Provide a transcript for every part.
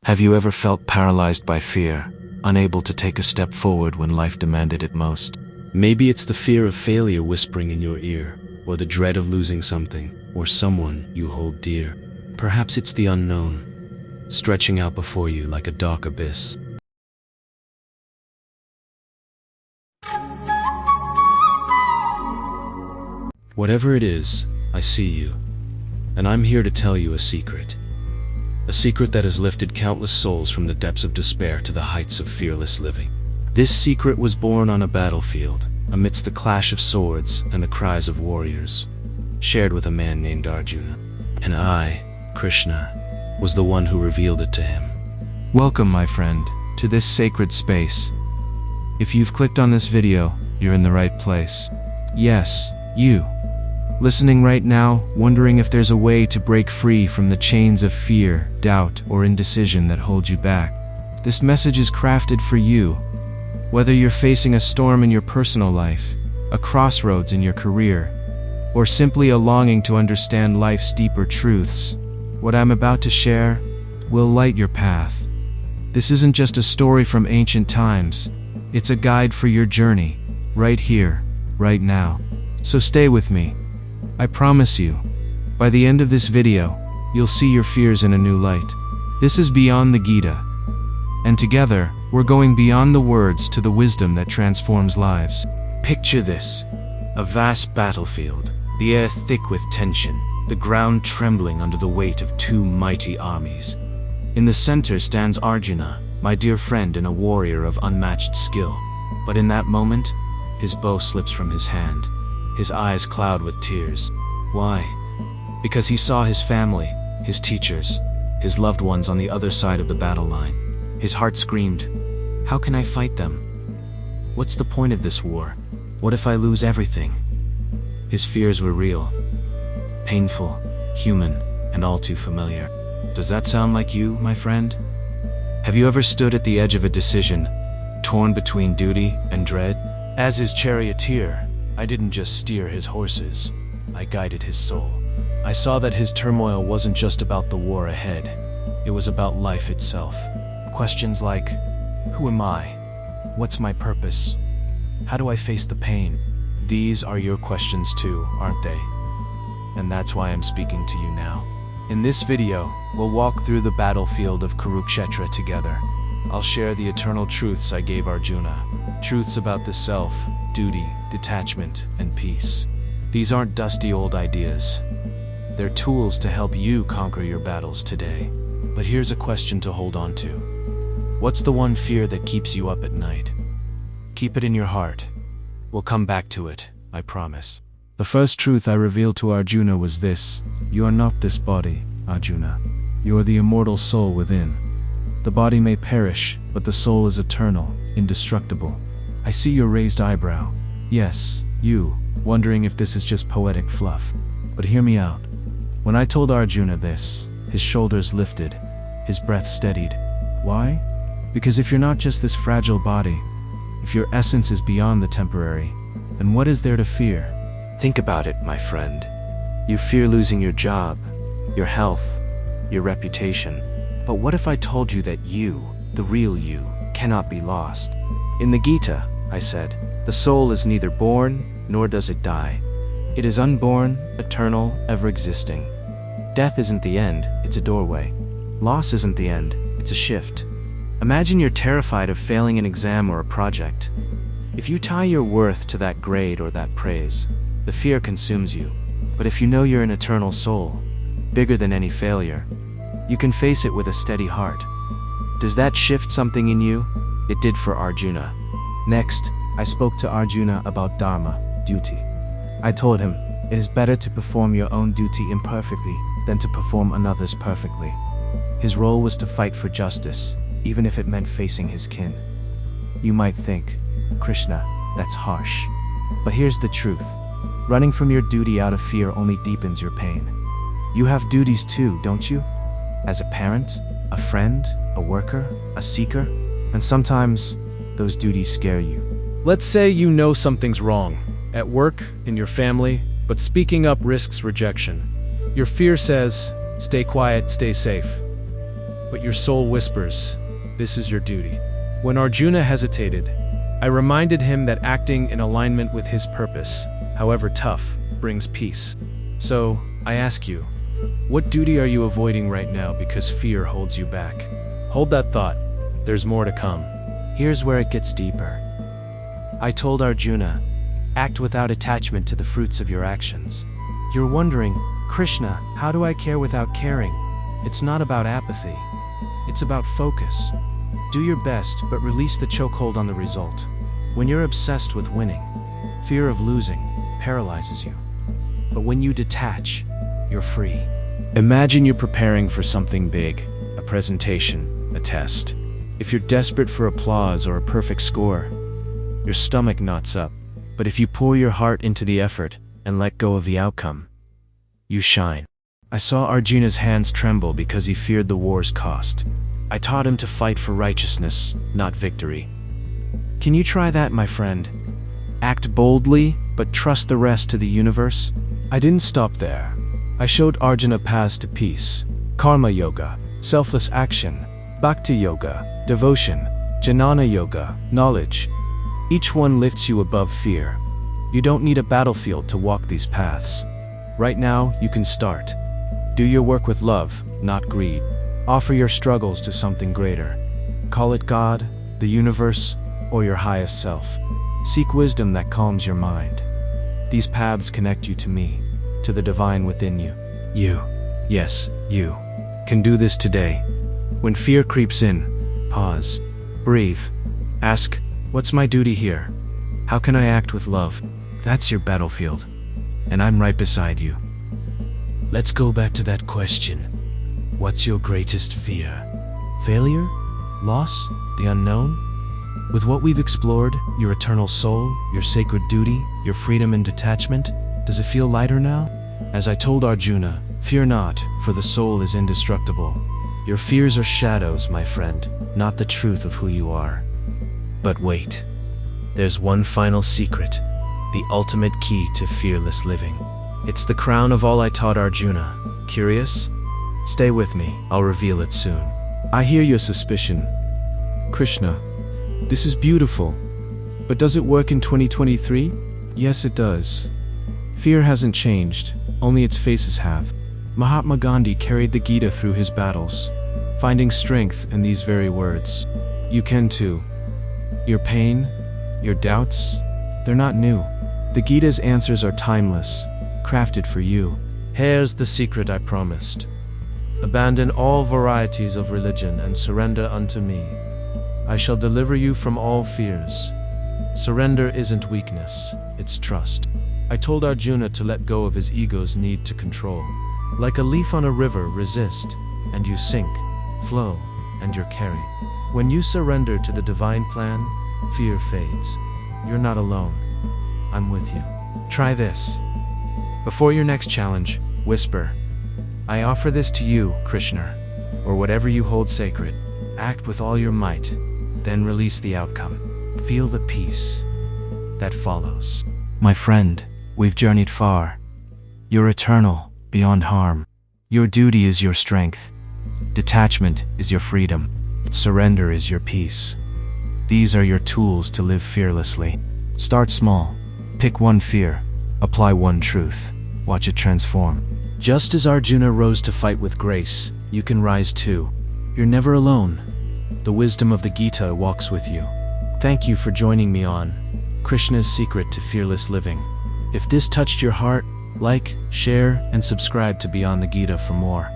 Have you ever felt paralyzed by fear, unable to take a step forward when life demanded it most? Maybe it's the fear of failure whispering in your ear, or the dread of losing something or someone you hold dear. Perhaps it's the unknown, stretching out before you like a dark abyss. Whatever it is, I see you, and I'm here to tell you a secret. A secret that has lifted countless souls from the depths of despair to the heights of fearless living. This secret was born on a battlefield, amidst the clash of swords and the cries of warriors, shared with a man named Arjuna. And I, Krishna, was the one who revealed it to him. Welcome, my friend, to this sacred space. If you've clicked on this video, you're in the right place. Yes, you. Listening right now, wondering if there's a way to break free from the chains of fear, doubt, or indecision that hold you back. This message is crafted for you. Whether you're facing a storm in your personal life, a crossroads in your career, or simply a longing to understand life's deeper truths, what I'm about to share will light your path. This isn't just a story from ancient times. It's a guide for your journey, right here, right now. So stay with me. I promise you, by the end of this video, you'll see your fears in a new light. This is Beyond the Gita, and together, we're going beyond the words to the wisdom that transforms lives. Picture this, a vast battlefield, the air thick with tension, the ground trembling under the weight of two mighty armies. In the center stands Arjuna, my dear friend and a warrior of unmatched skill. But in that moment, his bow slips from his hand. His eyes cloud with tears. Why? Because he saw his family, his teachers, his loved ones on the other side of the battle line. His heart screamed, "How can I fight them? What's the point of this war? What if I lose everything?" His fears were real, painful, human, and all too familiar. Does that sound like you, my friend? Have you ever stood at the edge of a decision, torn between duty and dread? As his charioteer, I didn't just steer his horses, I guided his soul. I saw that his turmoil wasn't just about the war ahead, it was about life itself. Questions like, who am I? What's my purpose? How do I face the pain? These are your questions too, aren't they? And that's why I'm speaking to you now. In this video, we'll walk through the battlefield of Kurukshetra together. I'll share the eternal truths I gave Arjuna, truths about the self, duty, detachment, and peace. These aren't dusty old ideas. They're tools to help you conquer your battles today. But here's a question to hold on to. What's the one fear that keeps you up at night? Keep it in your heart. We'll come back to it, I promise. The first truth I revealed to Arjuna was this: you are not this body, Arjuna. You are the immortal soul within. The body may perish, but the soul is eternal, indestructible. I see your raised eyebrow. Yes, you, wondering if this is just poetic fluff. But hear me out. When I told Arjuna this, his shoulders lifted, his breath steadied. Why? Because if you're not just this fragile body, if your essence is beyond the temporary, then what is there to fear? Think about it, my friend. You fear losing your job, your health, your reputation. But what if I told you that you, the real you, cannot be lost? In the Gita, I said, the soul is neither born, nor does it die. It is unborn, eternal, ever-existing. Death isn't the end, it's a doorway. Loss isn't the end, it's a shift. Imagine you're terrified of failing an exam or a project. If you tie your worth to that grade or that praise, the fear consumes you. But if you know you're an eternal soul, bigger than any failure, you can face it with a steady heart. Does that shift something in you? It did for Arjuna. Next, I spoke to Arjuna about dharma, duty. I told him, it is better to perform your own duty imperfectly than to perform another's perfectly. His role was to fight for justice, even if it meant facing his kin. You might think, Krishna, that's harsh. But here's the truth. Running from your duty out of fear only deepens your pain. You have duties too, don't you? As a parent, a friend, a worker, a seeker, and sometimes those duties scare you. Let's say you know something's wrong, at work, in your family, but speaking up risks rejection. Your fear says, stay quiet, stay safe. but your soul whispers, this is your duty. When Arjuna hesitated, I reminded him that acting in alignment with his purpose, however tough, brings peace. So, I ask you, what duty are you avoiding right now because fear holds you back? Hold that thought. There's more to come. Here's where it gets deeper. I told Arjuna, act without attachment to the fruits of your actions. You're wondering, Krishna, how do I care without caring? It's not about apathy. It's about focus. Do your best, but release the chokehold on the result. When you're obsessed with winning, fear of losing paralyzes you. But when you detach, you're free. Imagine you're preparing for something big, a presentation, a test. If you're desperate for applause or a perfect score, your stomach knots up. But if you pour your heart into the effort and let go of the outcome, you shine. I saw Arjuna's hands tremble because he feared the war's cost. I taught him to fight for righteousness, not victory. Can you try that, my friend? Act boldly, but trust the rest to the universe? I didn't stop there. I showed Arjuna paths to peace, karma yoga, selfless action, bhakti yoga, devotion, jnana yoga, knowledge. Each one lifts you above fear. You don't need a battlefield to walk these paths. Right now, you can start. Do your work with love, not greed. Offer your struggles to something greater. Call it God, the universe, or your highest self. Seek wisdom that calms your mind. These paths connect you to me, to the divine within you. You, yes, you, can do this today. When fear creeps in, pause, breathe, ask, what's my duty here? How can I act with love? That's your battlefield, and I'm right beside you. Let's go back to that question. What's your greatest fear? Failure? Loss? The unknown? With what we've explored, your eternal soul, your sacred duty, your freedom and detachment, does it feel lighter now? As I told Arjuna, fear not, for the soul is indestructible. Your fears are shadows, my friend, not the truth of who you are. But wait, there's one final secret, the ultimate key to fearless living. It's the crown of all I taught Arjuna. Curious? Stay with me, I'll reveal it soon. I hear your suspicion. Krishna, this is beautiful, but does it work in 2023? Yes, it does. Fear hasn't changed, only its faces have. Mahatma Gandhi carried the Gita through his battles, finding strength in these very words. You can too. Your pain, your doubts, they're not new. The Gita's answers are timeless, crafted for you. Here's the secret I promised. Abandon all varieties of religion and surrender unto me. I shall deliver you from all fears. Surrender isn't weakness, it's trust. I told Arjuna to let go of his ego's need to control. Like a leaf on a river, resist, and you sink, flow, and you're carried. When you surrender to the divine plan, fear fades. You're not alone. I'm with you. Try this. Before your next challenge, whisper, I offer this to you, Krishna, or whatever you hold sacred. Act with all your might, then release the outcome. Feel the peace that follows. My friend, we've journeyed far. You're eternal, beyond harm. Your duty is your strength. Detachment is your freedom. Surrender is your peace. These are your tools to live fearlessly. Start small. Pick one fear. Apply one truth. Watch it transform. Just as Arjuna rose to fight with grace, you can rise too. You're never alone. The wisdom of the Gita walks with you. Thank you for joining me on Krishna's Secret to Fearless Living. If this touched your heart, like, share, and subscribe to Beyond the Gita for more.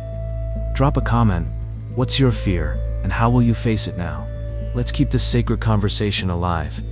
Drop a comment. What's your fear, and how will you face it now? Let's keep this sacred conversation alive.